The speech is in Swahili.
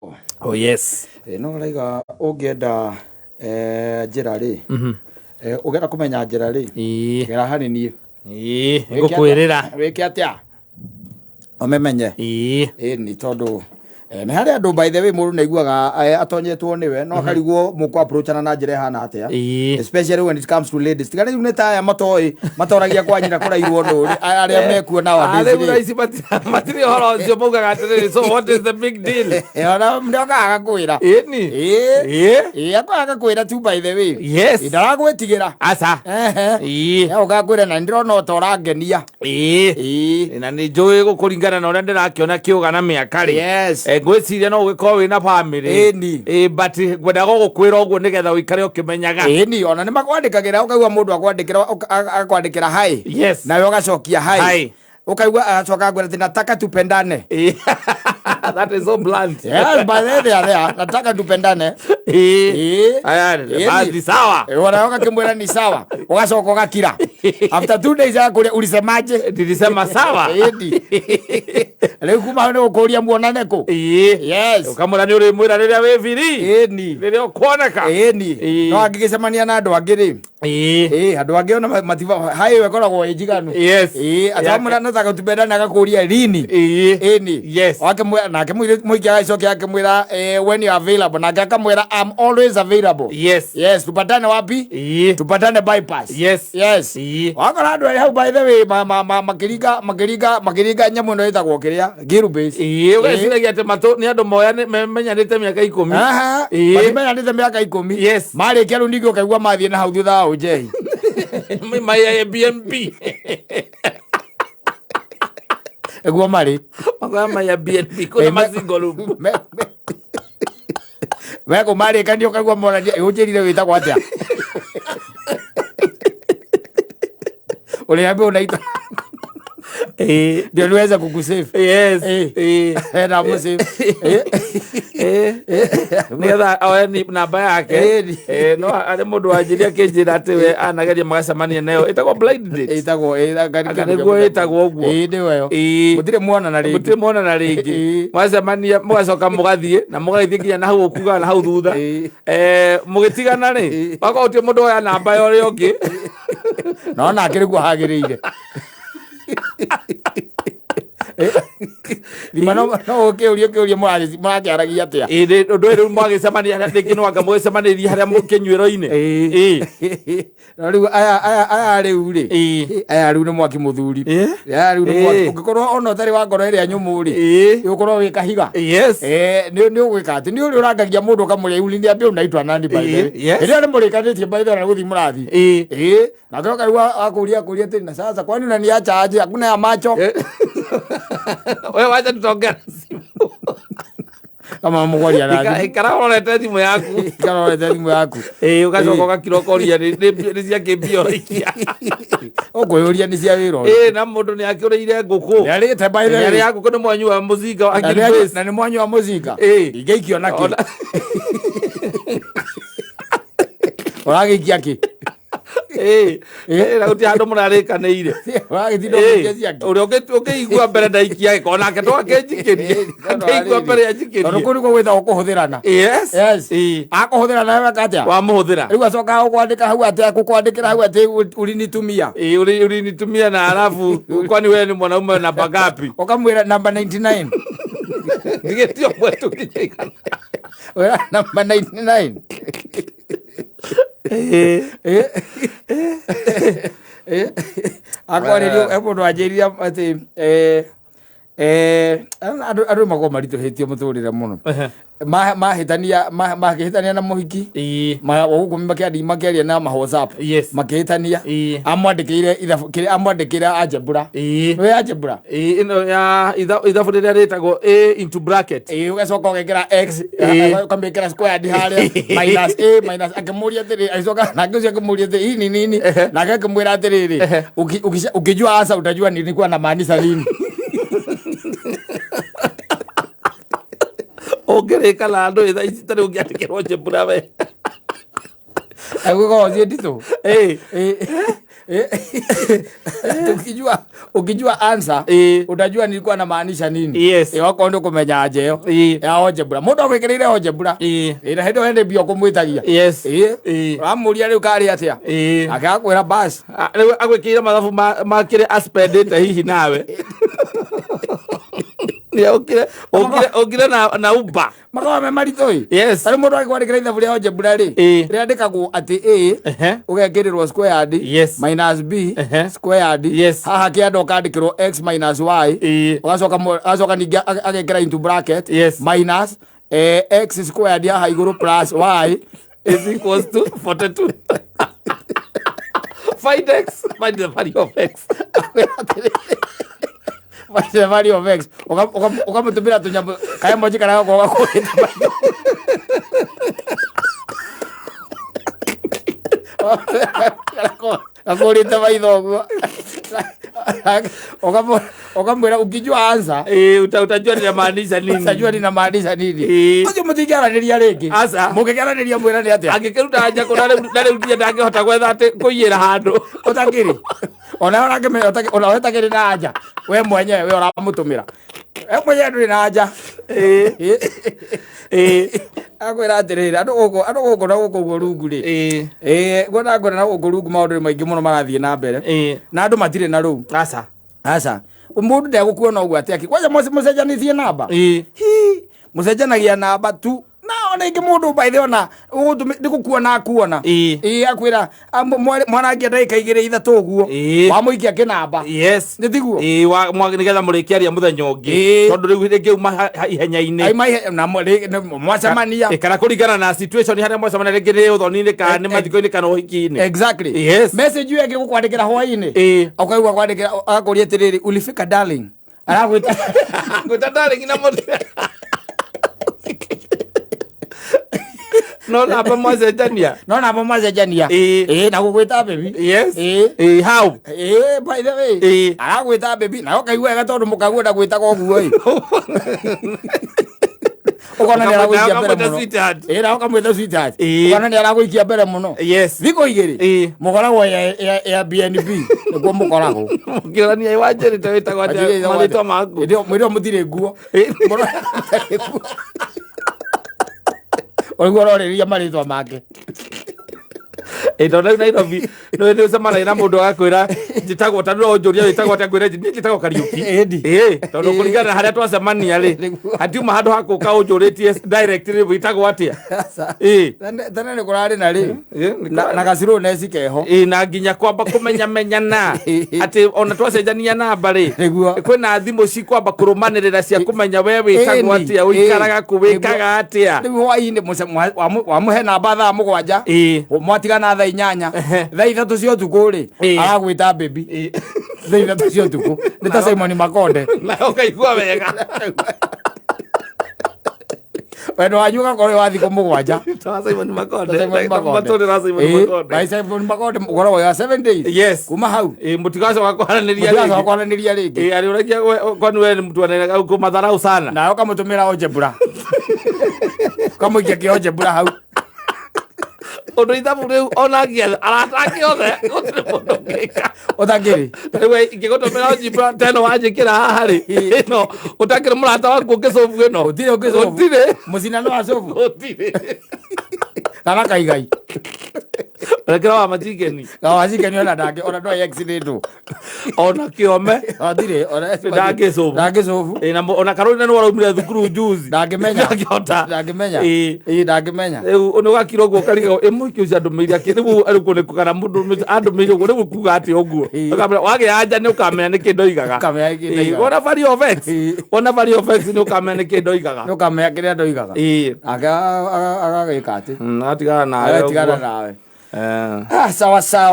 Oh yes. No raiga ungienda njira ri ugera kumenya njira ri gera hari ni ngukwirira wiki atia omemenye ni tondu ni hari andu by the way muru naiguaga atonyetwo niwe no akarigwo muko approachana na njira hana atia especially when it comes to ladies tigane ni taya matoragia kwa nyina kurairwo nduri aria mekuo na wadisi matiri horo cio mugaga atiriri so what is the big deal ona mndoka agakwira akaga kwira tu by the way yes ndaragwitigira asa ugakwira na ndirona utorangenia na ni njui gukuringana na uria ndirakiona kiuga na miaka ri yes ngwiciria no ugikorwo wina family but ngwenda gukwira uguo nigetha uikare ukimenyaga ni ona ni makwandikagira ukaigua mundu akwandikira hai yes nawe ugacokia hai ukaigua agacoka ngwira nataka tupendane that is so blunt yes by the way nataka tupendane basi sawa wanaoka kimwira ni sawa ugacoka ugakira after 2 days akuria ulisemaje nilisema sawa leo kuma no kuria muonane ku yes ukamura ni uri mwira riria we viri riria kuoneka no angigicemania na andu angiri andu angi ona mativa hai wekoragwo ejiganu yes atamura nataka tupendane agakuria lini yes nake muikia agacokia akimwira when you are available nake akamwira I'm always available yes tupatane wapi tupatane bypass yes wakora andu hau by the way makiriga nyamu no itagwo kiria giru base ugeciragia ati mato ni andu moya menyanite miaka 10 menyanite miaka 10 yes marikia ru ningi ukaigua mathie na hau thutha wa ujei my Airbnb eguo mari magama ya BNB kuna mazingo room wego mari kandi ukagwa morania ujirire witagwo atia uliambia unaita ndio niweza kukusave yes na musave nigetha awe ni namba yake no ari mundu wanjiria kinjira ati we anageria magacamania nayo itagwo blind date itagwo niguo itagwo uguo ndiweyo mutire muona na ringi magacamania mugacoka mugathie na mugathie nginya na hau ukuga na hau thutha mugitigana ri wako uti mundu oya namba yore ungi no na akiriguo hagiriire limano no ukiuria murakiaragia atia ndu ri mwagicemania ringi no anga mugicemanirie haria mukinyuiro-ini riu aya riu ni mwaki muthuri riu ni mwaki ungikorwo ona utari wa ngoro iria nyumu ri ukorwo wi kahiga ni ugwika ati ni uri urangagia mundu ukamuria iuli ambia unaitwa nani by the way ria ni murikanitie by the way na guthi murathi na ngoka riu akuria ati na sasa kwani unaniacha aje hakuna ya macho wewe wacha tutongea simu kama mugwaria nani ikarorete thimu yaku ugacoka ugakirokoria ni cia kimbio ikia ukuyuria ni cia wiro na mundu ni akiuriire nguku yarite by the way ya nguku ni mwanyu wa muzinga na ni mwanyu wa muzinga ingeikio naki uragikia ki na guti handu murarikanire uria ukiigua mbere ndaikia giko nake twakenjikirie akeigua mbere anjikirie tondu kuri gwitha ukuhuthirana akuhuthira nawe wakatia wamuhuthira riu acoka ukwandika hau ati akukwandikira hau ati ulinitumia ulinitumia na alafu kwani wewe ni mwanaume namba ngapi ukamwira namba 99 nigetio mwetu kinyika namba 99 akwarerio emundu anjiriria ati andu makorwo maritũhĩtio mũtũrĩre mũno makĩhĩtania na mũhiki gũkũ makĩaria na WhatsApp makĩhĩtania amwandĩkĩire algebra nĩwe algebra ithabu rĩrĩa rĩtagwo a into bracket ũgacoka ũgekĩra x ũkamĩkĩra squared harĩa minus akĩmũria atĩrĩrĩ agĩcoka nake ũcio akĩmũria atĩrĩ hii ni nini nake akĩmwĩra atĩrĩrĩ ukijua asa utajua nilikuwa namaanisha nini ungirika na andu itha ici tari ungiandikirwo njembura we agukorwo ciĩ nditũ Ukijua answer utajua nilikuwa na maanisha nini. Yes. Wako ndo kumenya ajeo ya algebra mundu agwikirire algebra ina hendo hende bio kumwitagia. Yes. Amuria riu kari atia akakwira bas riu agwikire mathabu makire aspendete hihi nawe ya okire na uba makawa me maritoi. Yes. Ari mundu akwandikira ithabu ria algebra ri riandikagwo ati a ugekirirwo squared minus b squared haha kiando kandikirwo x minus y ugacoka ningi agekira into bracket minus x squared haha iguru plus y is equals to 42. Find x, find the value of x. Find the value of x. Ukamutumira tunyambo kaya moji kana kwa akorita maithoguo ukamwira ukijua answer utajua ninamaanisha nini. Utajua ninamaanisha nini. Aje mutingiaraniria ringi mukiaraniria mwira ni atia angikiruta anja ko nare utia ndangihota gwetha ati kuiyira handu utakiri ona wetakiri na anja we mwenyewe we uramutumira mwenyewe nduri na anja akwira atiriri andu guku na guku rungu ri ngona na guku rungu maundu maingi muno marathie na mbere na andu matire na ru aca mundu ndegũkuona ũguo atĩa kwanja mũcenjanirie namba mũcenjanagia namba tu na ona ingi mundu by the ona ndikukuona akuona akwira mwanangia ndagika igiri ithatu uguo wamuikia kinamba nitiguo nigetha murikiaria muthenya ungi tondu riu ringi uma ihenya-ini mwacemania kana kuringana na situation haria mwacemania ringi ri uthoni-ini kana ni mathiko-ini kana uhiki-ini. Exactly. Message yu engi gukwandikira hwaini akaigua kwandikira agakuria atiriri ulifika darling aragwita darling na mundu no namba mwacenjania na gugwita baby. How by the way aragwita baby na ukaigua wega tondu mukaguo ndagwitaga uguo ukona ni aragwikia mbere muno na ukamwita sweetheart ukona ni aragwikia mbere muno thiko igiri mukoragwo ya BNB niguo mukoragwo mukirania iwanje rite witagwo ati marito maku mwiro mutire nguo Oiguo roriria maritwa make tondu Nairobi no ni ucemanagia na mundu agakwira njitagwo tanu no njuria witagwo ati ngwire njitagwo Kariuki tondu kuringana haria twacemania ri hatiuma handu hakuka unjuritie directly witagwo atia tene ni kurari na ri na gaciro neci keho na nginya kwamba kumenya menyana ati ona twacenjania namba ri kwina thimu ci kwamba kurumanirira cia kumenya we witagwo atia uikaraga ku wikaga atia riu hwaini wamuhe namba thaa mugwanja mwatigana thaa inyanya thaa ithatu cia utuku ri aragwita baby thaa ithatu cia utuku ni ta Simon Makonde na ukaigua wega wendo wanyu gakorwo wa thiku mugwanja ta Simon Makonde Simon Makonde mugoro ya 7 days kuma hau mutigaco wakwaraniria ringi ari urakia kwani we ni mtu anaenda ku madharau sana na ukamutumira algebra kamuikia algebra hau undu ithabu riu onagia arataki othe gutire mundu ngika utakiri riu ingigutumira algebra teno wanjikira haha ri no utakiri murata waku ngicovu ino utire mucinano wa covu utire kana kaigai rekera wa majigeni ona ndake ona ndo accident ona kiome atire ona ndagicovu na ona karoni no waraumire thukuru juzi ndangimenya riu no gakiro guo kariga imwiki ucio andumiria kiriu ari kunikuka kana mundu andumiria guo riu kuga ati uguo wage anja ni ukamenya ni kindu igaga ona value of x ni ukamenya ni kindu igaga ni ukamenya kiria ndo igaga aga gikati atigana nawe sawa sawa.